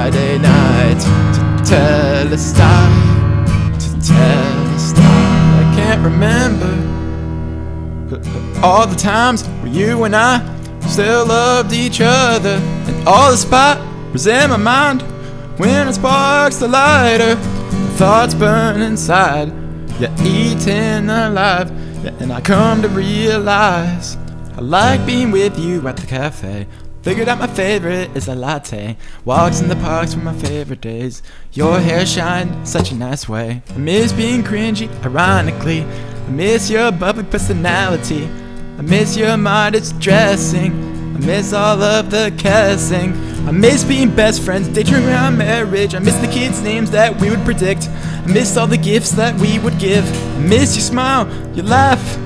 Friday night. Tetelestai, Tetelestai. I can't remember all the times where you and I still loved each other, and all the spot was in my mind when it sparks the lighter. Thoughts burn inside, you're eating alive. Yeah, and I come to realize I like being with you at the cafe. Figured out my favorite is a latte. Walks in the parks were my favorite days. Your hair shined such a nice way. I miss being cringy, ironically. I miss your bubbly personality. I miss your modest dressing. I miss all of the kissing. I miss being best friends, daydreaming around marriage. I miss the kids' names that we would predict. I miss all the gifts that we would give. I miss your smile, your laugh,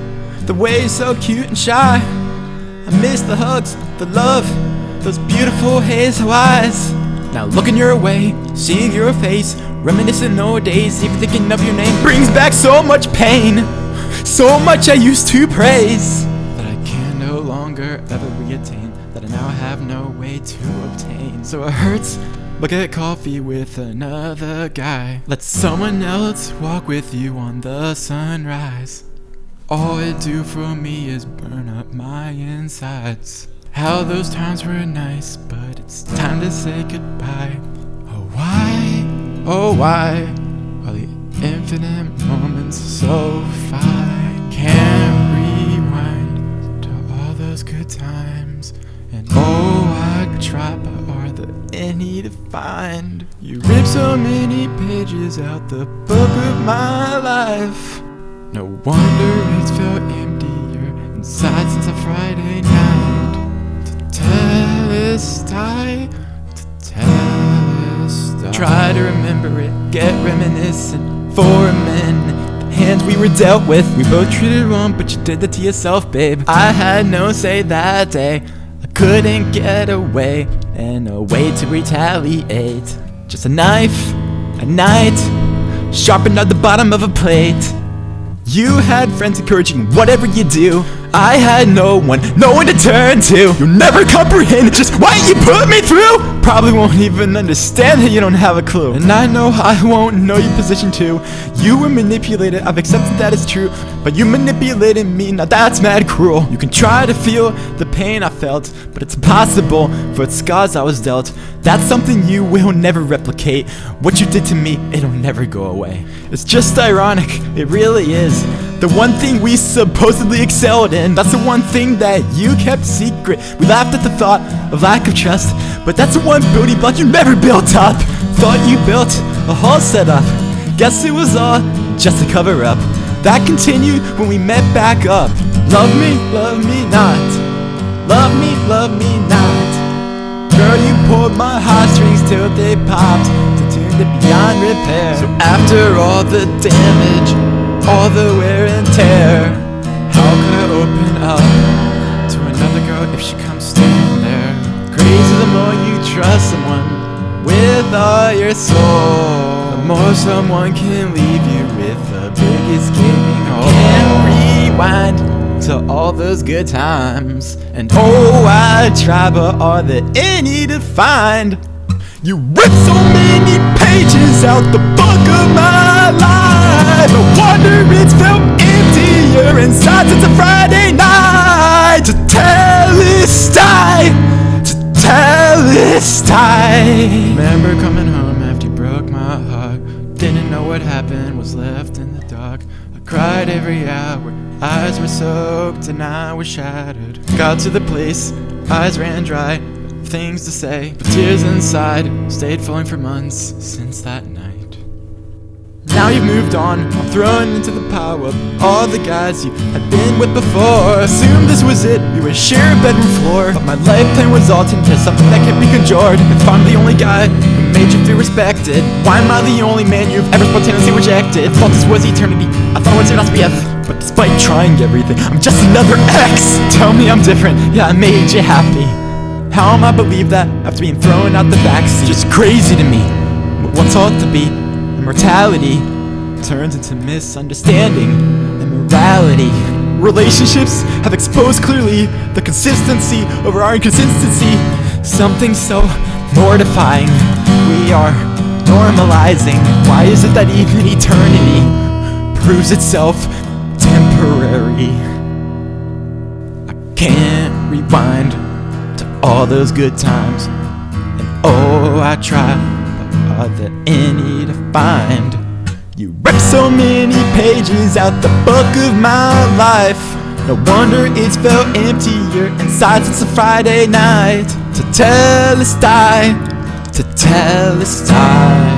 the way you're so cute and shy. I miss the hugs, the love, those beautiful hazel eyes. Now looking your way, seeing your face, reminiscing old days, even thinking of your name brings back so much pain, so much I used to praise, that I can no longer ever reattain, that I now have no way to obtain. So it hurts, but get coffee with another guy. Let someone else walk with you on the sunrise. All it do for me is burn up my insides. How those times were nice, but it's time to say goodbye. Oh why are the infinite moments so fine? Can't rewind to all those good times. And oh, I try, but are there any to find? You ripped so many pages out the book of my life. No wonder it's felt emptier inside since a Friday night. Tetelestai, Tetelestai. Try to remember it, get reminiscent for a minute. The hands we were dealt with, we both treated wrong, but you did that to yourself, babe. I had no say that day, I couldn't get away, and no way to retaliate. Just a knife, a night, sharpened at the bottom of a plate. You had friends encouraging whatever you do. I had no one to turn to. You'll never comprehend just what you put me through. Probably won't even understand that you don't have a clue. And I know I won't know your position too. You were manipulated, I've accepted that it's true. But you manipulated me, now that's mad cruel. You can try to feel the pain I felt, but it's impossible for its scars I was dealt. That's something you will never replicate. What you did to me, it'll never go away. It's just ironic, it really is. The one thing we supposedly excelled in, that's the one thing that you kept secret. We laughed at the thought of lack of trust, but that's the one building block you never built up. Thought you built a whole setup, guess it was all just a cover up. That continued when we met back up. Love me not. Love me not. Girl, you pulled my heartstrings till they popped, to tune it beyond repair. So after all the damage, all the wear and tear, how could I open up to another girl if she comes standing there? Crazy the more you trust someone with all your soul, the more someone can leave you with the biggest gaping hole. Can't rewind to all those good times, and oh, I try, but are there any to find? You ripped so many pages out the book of my life. No wonder it's felt emptier inside since a Friday night. Tetelestai, Tetelestai. Remember coming home after you broke my heart. Didn't know what happened, was left in the dark. I cried every hour, eyes were soaked and I was shattered. Got to the place, eyes ran dry, things to say, but tears inside stayed falling for months since that night. Now you've moved on, I'm thrown into the power of all the guys you had been with before. Assumed this was it, we would share a bedroom floor, but my lifetime was altered into something that can't be conjured. If I'm the only guy who made you feel respected, why am I the only man you've ever spontaneously rejected? Thought this was eternity, I thought I was your last BF, but despite trying everything, I'm just another ex. Tell me I'm different, yeah, I made you happy. How am I believe that after being thrown out the backseat? Just crazy to me. What's thought to be immortality turns into misunderstanding and morality. Relationships have exposed clearly the consistency of our inconsistency. Something so mortifying. we are normalizing? Why is it that even eternity proves itself temporary? I can't rewind to all those good times, and oh, I try, but are there any to find? You ripped so many pages out the book of my life. No wonder it's felt emptier inside since a Friday night. Tetelestai, Tetelestai.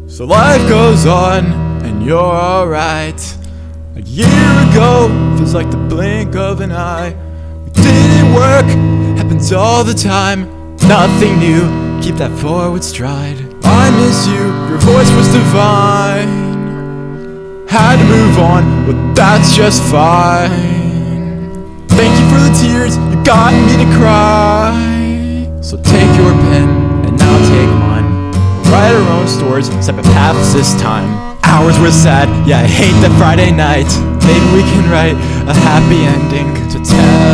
So life goes on, and you're alright. A year ago feels like the blink of an eye. It didn't work, happens all the time. Nothing new, keep that forward stride. I miss you, your voice was divine. Had to move on, but that's just fine. Thank you for the tears, you got me to cry. So take your pen, and now take mine. We'll write our own stories, separate paths this time. Hours were sad, yeah I hate that Friday night. Maybe we can write a happy ending to tell.